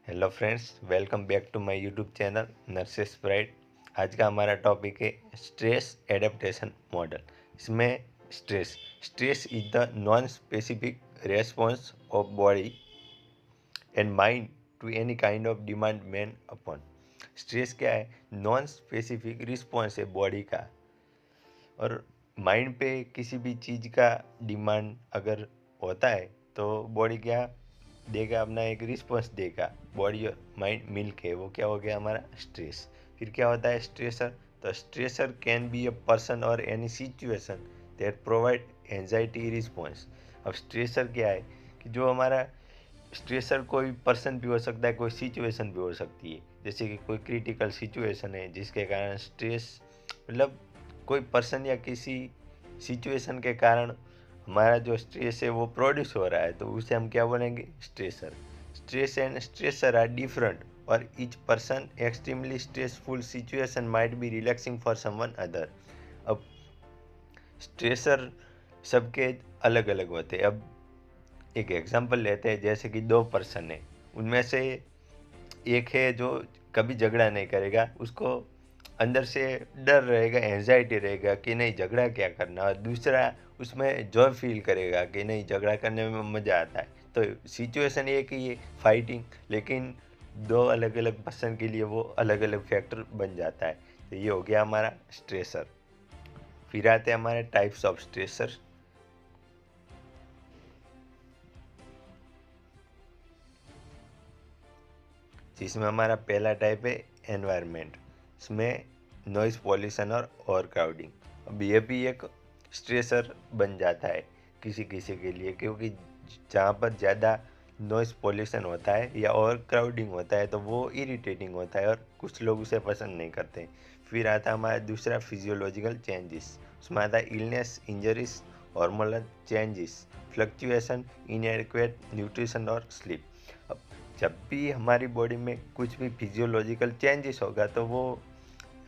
Hello friends, welcome back to my YouTube channel Nurses Bright. आज का हमारा topic है स्ट्रेस एडेप्टेशन मॉडल। इसमें stress is the non specific response of body and mind to any kind of demand made upon. Stress क्या है? Non specific response है body का और माइंड पे किसी भी चीज़ का डिमांड अगर होता है तो बॉडी क्या देगा? अपना एक रिस्पॉन्स देगा। बॉडी और माइंड मिल के वो क्या हो गया हमारा स्ट्रेस। फिर क्या होता है स्ट्रेसर? तो stressor can be a person or any situation that provide anxiety response. अब स्ट्रेसर क्या है कि जो हमारा स्ट्रेसर कोई पर्सन भी हो सकता है, कोई सिचुएशन भी हो सकती है। जैसे कि कोई क्रिटिकल सिचुएशन है जिसके कारण स्ट्रेस, मतलब कोई पर्सन या किसी सिचुएशन के कारण हमारा जो स्ट्रेस है वो प्रोड्यूस हो रहा है, तो उसे हम क्या बोलेंगे? Stressor. Stress and stressor are different और each person extremely stressful situation might be relaxing for someone other. अब स्ट्रेसर सबके अलग अलग होते हैं। अब एक एग्जांपल लेते हैं, जैसे कि दो पर्सन है, उनमें से एक है जो कभी झगड़ा नहीं करेगा, उसको अंदर से डर रहेगा, एंजाइटी रहेगा कि नहीं झगड़ा क्या करना, और दूसरा उसमें जॉय फील करेगा कि नहीं झगड़ा करने में मज़ा आता है। तो सिचुएशन एक ही है, फाइटिंग, लेकिन दो अलग अलग पर्सन के लिए वो अलग अलग फैक्टर बन जाता है। तो ये हो गया हमारा स्ट्रेसर। फिर आते हैं हमारे टाइप्स ऑफ स्ट्रेसर। जिसमें हमारा पहला टाइप है एनवायरनमेंट। इसमें नॉइज़ पॉल्यूशन और ओवर क्राउडिंग। अब ये भी एक स्ट्रेसर बन जाता है किसी किसी के लिए, क्योंकि जहाँ पर ज़्यादा नॉइज़ पॉल्यूशन होता है या ओवर क्राउडिंग होता है तो वो इरिटेटिंग होता है और कुछ लोग उसे पसंद नहीं करते। फिर आता है हमारा दूसरा फिजियोलॉजिकल चेंजेस। उसमें आता है illness, injuries, hormonal changes, fluctuation, इनएडिक्वेट nutrition और स्लीप। अब जब भी हमारी बॉडी में कुछ भी फिजियोलॉजिकल चेंजेस होगा तो वो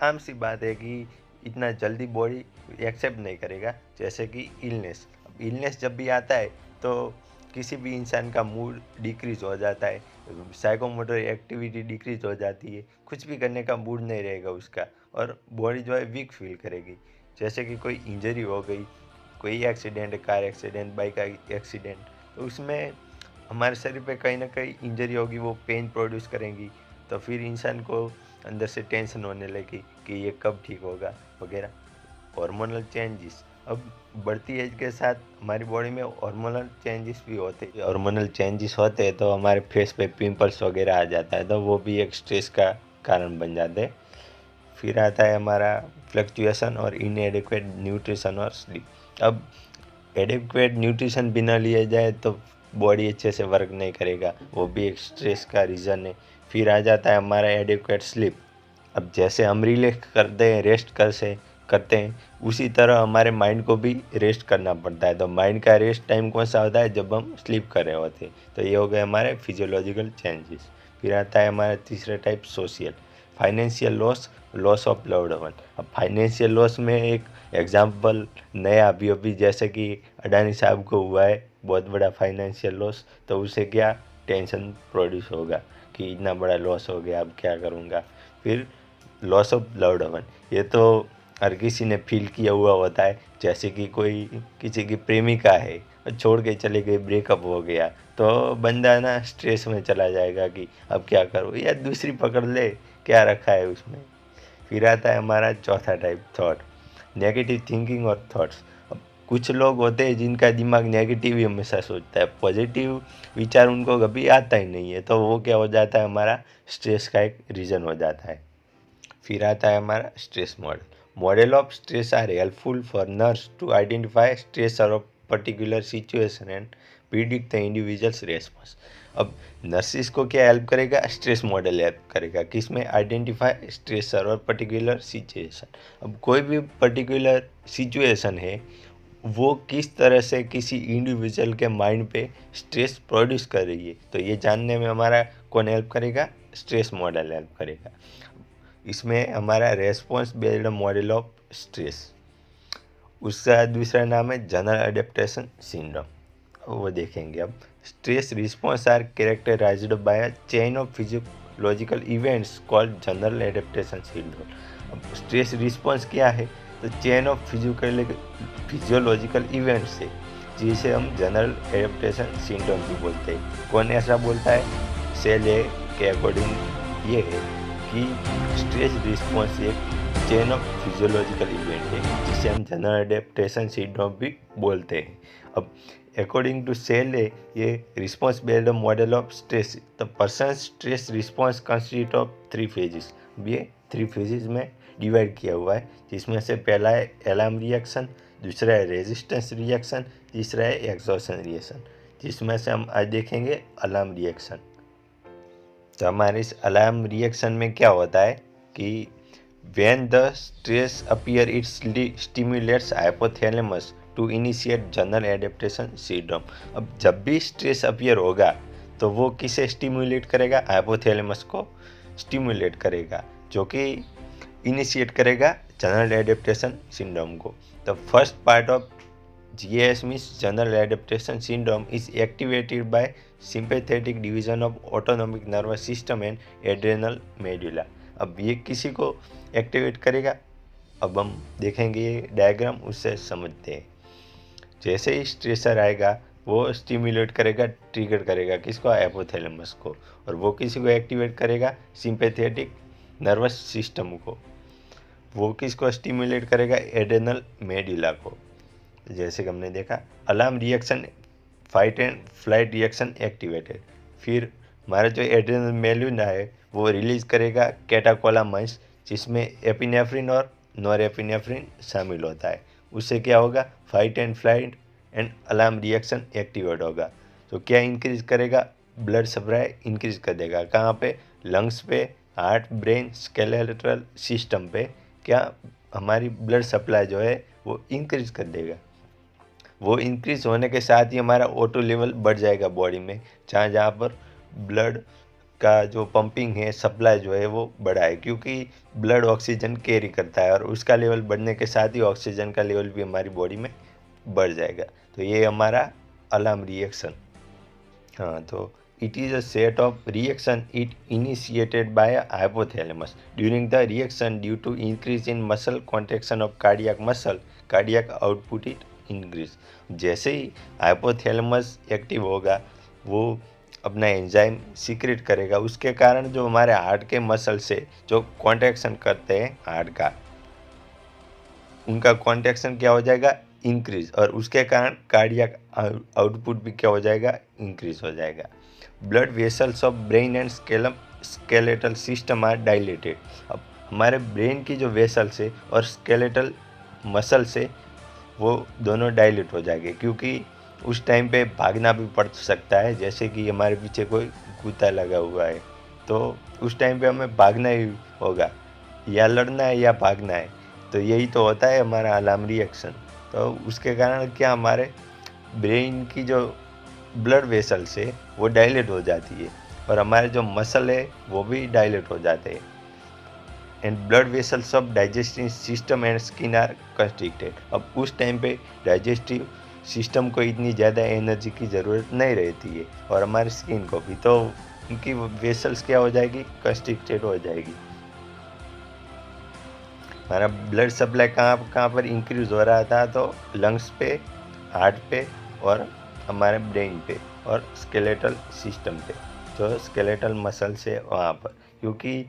आम सी बात है कि इतना जल्दी बॉडी एक्सेप्ट नहीं करेगा। जैसे कि इलनेस, अब इलनेस जब भी आता है तो किसी भी इंसान का मूड डिक्रीज हो जाता है, साइकोमोटर एक्टिविटी डिक्रीज हो जाती है, कुछ भी करने का मूड नहीं रहेगा उसका, और बॉडी जो है वीक फील करेगी। जैसे कि कोई इंजरी हो गई, कोई accident, car accident, bike accident, तो उसमें हमारे शरीर पे कहीं ना कहीं इंजरी होगी, वो पेन प्रोड्यूस करेंगी, तो फिर इंसान को अंदर से टेंशन होने लगी कि ये कब ठीक होगा वगैरह। हार्मोनल चेंजेस, अब बढ़ती एज के साथ हमारी बॉडी में हार्मोनल चेंजेस भी होते हैं। हार्मोनल चेंजेस होते हैं तो हमारे फेस पे पिंपल्स वगैरह आ जाता है, तो वो भी एक स्ट्रेस का कारण बन जाते हैं। फिर आता है हमारा फ्लक्चुएशन और इनएडिक्वेट न्यूट्रिशन और स्लीप। अब एडिक्वेट न्यूट्रिशन बिना लिए जाए तो बॉडी अच्छे से वर्क नहीं करेगा, वो भी एक स्ट्रेस का रीज़न है। फिर आ जाता है हमारा एडिक्वेट स्लीप। अब जैसे हम रिलैक्स करते हैं, रेस्ट कर से करते हैं, उसी तरह हमारे माइंड को भी रेस्ट करना पड़ता है। तो माइंड का रेस्ट टाइम कौन सा होता है? जब हम स्लीप कर रहे होते हैं। तो ये हो गए हमारे फिजियोलॉजिकल चेंजेस। फिर आता है हमारा तीसरा type social. Financial loss, loss of loved one. अब फाइनेंशियल लॉस में एक एग्जांपल नया अभी जैसे कि अडानी साहब को हुआ है बहुत बड़ा फाइनेंशियल लॉस, तो उसे क्या टेंशन प्रोड्यूस होगा कि इतना बड़ा लॉस हो गया, अब क्या करूँगा। फिर लॉस ऑफ लव्ड वन, ये तो हर किसी ने फील किया हुआ होता है। जैसे कि कोई किसी की प्रेमिका है और छोड़ के चले गए, ब्रेकअप हो गया, तो बंदा ना स्ट्रेस में चला जाएगा कि अब क्या करूँ, या दूसरी पकड़ ले, क्या रखा है उसमें। फिर आता है हमारा चौथा टाइप थॉट, नेगेटिव थिंकिंग और थॉट्स। अब कुछ लोग होते हैं जिनका दिमाग नेगेटिव ही हमेशा सोचता है, पॉजिटिव विचार उनको कभी आता ही नहीं है, तो वो क्या हो जाता है? हमारा स्ट्रेस का एक रीज़न हो जाता है। फिर आता है हमारा stress model. Model of stress are helpful for nurse to identify stress और particular situation and predict the individual's response. अब नर्सिस को क्या हेल्प करेगा? स्ट्रेस मॉडल हेल्प करेगा, किस में? आइडेंटिफाई स्ट्रेसर और पर्टिकुलर सिचुएशन। अब कोई भी पर्टिकुलर सिचुएशन है, वो किस तरह से किसी इंडिविजुअल के माइंड पे स्ट्रेस प्रोड्यूस कर रही है, तो ये जानने में हमारा कौन हेल्प करेगा? स्ट्रेस मॉडल हेल्प करेगा। इसमें हमारा response based model of stress, उसका दूसरा नाम है जनरल अडेप्टेशन सिंड्रोम, वो देखेंगे अब। Stress response are characterized by a chain of physiological events called general adaptation syndrome. अब स्ट्रेस रिस्पॉन्स क्या है? तो चेन ऑफ फिजियोलॉजिकल इवेंट्स है, जिसे हम जनरल एडेप्टेशन सिंड्रोम भी बोलते हैं। कौन ऐसा बोलता है? सेल ए के अकॉर्डिंग ये है कि स्ट्रेस रिस्पॉन्स एक चेन ऑफ फिजियोलॉजिकल इवेंट है, जिसे हम जनरल एडेप्टेशन सिंड्रोम भी बोलते हैं। अब अकॉर्डिंग टू सेल ए, ये response based model of stress, the person stress response consist of 3 phases. ये 3 फेजेस में डिवाइड किया हुआ है, जिसमें से पहला है अलार्म रिएक्शन, दूसरा है रेजिस्टेंस रिएक्शन, तीसरा है एग्जॉशन रिएक्शन। जिसमें से हम आज देखेंगे अलार्म रिएक्शन। तो हमारे इस अलार्म रिएक्शन में क्या होता है कि when the stress appear it stimulates hypothalamus to initiate general adaptation syndrome। अब जब भी स्ट्रेस अपीयर होगा तो वो किसे स्टिमुलेट करेगा? हाइपोथैलेमस को स्टिमुलेट करेगा, जो कि इनिशिएट करेगा जनरल एडेप्टेशन सिंड्रोम को। The first part of GAS means general adaptation syndrome is activated by sympathetic division of autonomic nervous system and adrenal medulla। अब ये किसी को एक्टिवेट करेगा? अब हम देखेंगे ये डायग्राम, उससे समझते हैं। जैसे ही स्ट्रेसर आएगा वो स्टिमुलेट करेगा, ट्रिगर करेगा किसको? हाइपोथैलेमस को। और वो किसी को एक्टिवेट करेगा? सिंपैथेटिक नर्वस सिस्टम को। वो किसको स्टिमुलेट करेगा? एड्रेनल मेडुला को। जैसे कि हमने देखा alarm reaction, fight and flight reaction activated. फिर हमारा जो एड्रेनल मेडुला है वो रिलीज करेगा कैटाकोलामाइन्स, जिसमें एपिनेफ्रिन और नॉरएपिनेफ्रिन शामिल होता है। उससे क्या होगा? Fight and flight and alarm reaction activate होगा। तो क्या इंक्रीज करेगा? ब्लड सप्लाई इंक्रीज कर देगा। कहाँ पे? लंग्स पे, हार्ट, ब्रेन, स्केलेटल सिस्टम पे क्या हमारी ब्लड सप्लाई जो है वो इंक्रीज कर देगा। वो इंक्रीज होने के साथ ही हमारा ऑटो लेवल बढ़ जाएगा बॉडी में, जहाँ पर ब्लड का जो पंपिंग है, सप्लाई जो है वो बढ़ा है, क्योंकि ब्लड ऑक्सीजन कैरी करता है और उसका लेवल बढ़ने के साथ ही ऑक्सीजन का लेवल भी हमारी बॉडी में बढ़ जाएगा। तो ये हमारा अलार्म रिएक्शन। हाँ, तो it is a set of reaction it initiated by a hypothalamus. During the reaction, due to increase in muscle contraction of cardiac muscle, cardiac output it increase। जैसे ही हाइपोथैलेमस एक्टिव होगा वो अपना enzyme secret करेगा, उसके कारण जो हमारे heart के मसल से जो कॉन्ट्रैक्शन करते हैं हार्ट का, उनका कॉन्ट्रैक्शन क्या हो जाएगा? इंक्रीज। और उसके कारण कार्डियक आउटपुट भी क्या हो जाएगा? इंक्रीज हो जाएगा। Blood vessels of brain and skeletal system are dilated. अब हमारे ब्रेन की जो वेसल्स है और स्केलेटल मसल से वो दोनों डायलेट हो जाएंगे, क्योंकि उस टाइम पे भागना भी पड़ सकता है। जैसे कि हमारे पीछे कोई कुत्ता लगा हुआ है तो उस टाइम पे हमें भागना ही होगा, या लड़ना है या भागना है। तो यही तो होता है हमारा अलार्म रिएक्शन। तो उसके कारण क्या हमारे ब्रेन की जो ब्लड वेसल्स है वो डायलेट हो जाती है और हमारे जो मसल है वो भी डायलेट हो जाते हैं। And blood vessels of digestive system and skin are constricted. अब उस टाइम पे डाइजेस्टिव सिस्टम को इतनी ज़्यादा एनर्जी की ज़रूरत नहीं रहती है और हमारी स्किन को भी, तो उनकी वेसल्स क्या हो जाएगी? कंस्ट्रिक्टेड हो जाएगी। हमारा ब्लड सप्लाई कहाँ पर इंक्रीज हो रहा था? तो लंग्स पे, हार्ट पे और हमारे ब्रेन पे और स्केलेटल सिस्टम पे, जो स्केलेटल मसल से वहाँ पर, क्योंकि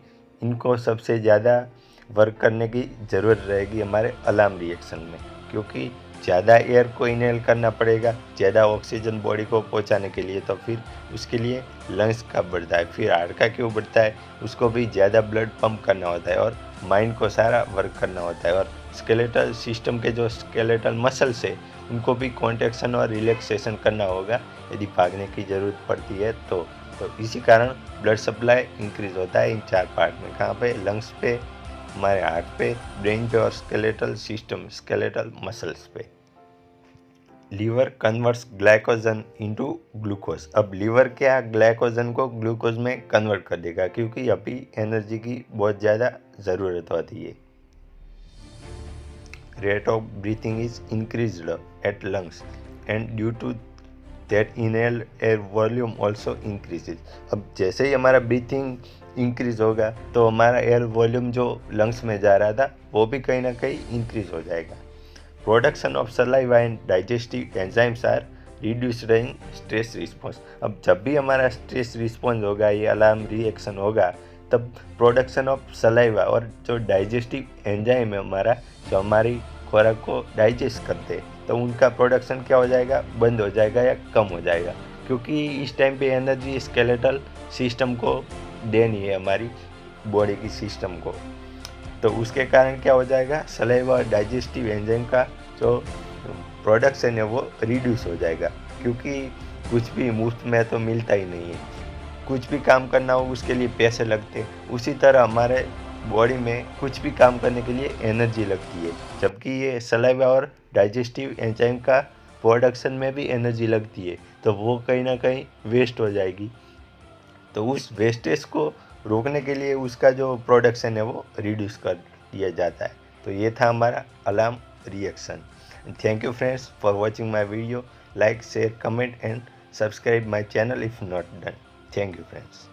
इनको सबसे ज़्यादा वर्क करने की ज़रूरत रहेगी हमारे अलार्म रिएक्शन में, क्योंकि ज़्यादा एयर को इनहेल करना पड़ेगा, ज़्यादा ऑक्सीजन बॉडी को पहुंचाने के लिए। तो फिर उसके लिए लंग्स का बढ़ता है, फिर हार्ट का क्यों बढ़ता है? उसको भी ज़्यादा ब्लड पंप करना होता है और माइंड को सारा वर्क करना होता है। और स्केलेटल सिस्टम के जो स्केलेटल मसल्स है उनको भी कॉन्ट्रैक्शन और रिलैक्सेशन करना होगा यदि भागने की ज़रूरत पड़ती है तो इसी कारण ब्लड सप्लाई इंक्रीज होता है इन 4 पार्ट में। कहाँ पे? लंग्स पे, हमारे हार्ट पे, ब्रेन पे और स्केलेटल सिस्टम, स्केलेटल मसल्स पे। Liver converts glycogen into glucose. अब लीवर क्या ग्लाइकोजन को ग्लूकोज में कन्वर्ट कर देगा, क्योंकि अभी एनर्जी की बहुत ज़्यादा ज़रूरत होती है। Rate of breathing is increased at lungs and due to that inhaled air volume also increases. अब जैसे ही हमारा ब्रीथिंग इंक्रीज होगा तो हमारा एयर वॉल्यूम जो लंग्स में जा रहा था वो भी कहीं ना कहीं इंक्रीज हो जाएगा। Production of saliva and digestive enzymes are reduced in stress response. अब जब भी हमारा स्ट्रेस रिस्पॉन्स होगा, ये अलार्म रिएक्शन होगा, तब प्रोडक्शन ऑफ सलाइवा और जो डाइजेस्टिव एंजाइम है हमारा, जो हमारी खुराक को डाइजेस्ट करते हैं, तो उनका प्रोडक्शन क्या हो जाएगा, बंद हो जाएगा या कम हो जाएगा, क्योंकि इस टाइम पे एनर्जी स्केलेटल सिस्टम को देनी है, हमारी बॉडी की सिस्टम को। तो उसके कारण क्या हो जाएगा, सलाइवा और डाइजेस्टिव एंजाइम का जो प्रोडक्शन है वो रिड्यूस हो जाएगा, क्योंकि कुछ भी मुफ्त में तो मिलता ही नहीं है। कुछ भी काम करना हो उसके लिए पैसे लगते हैं, उसी तरह हमारे बॉडी में कुछ भी काम करने के लिए एनर्जी लगती है, जबकि ये सलाइवा और डाइजेस्टिव एंजाइम का प्रोडक्शन में भी एनर्जी लगती है, तो वो कहीं ना कहीं वेस्ट हो जाएगी। तो उस वेस्टेज को रोकने के लिए उसका जो प्रोडक्शन है वो रिड्यूस कर दिया जाता है। तो ये था हमारा alarm reaction. Thank you friends for watching my video. Like, share, comment and subscribe my channel if not done. Thank you friends.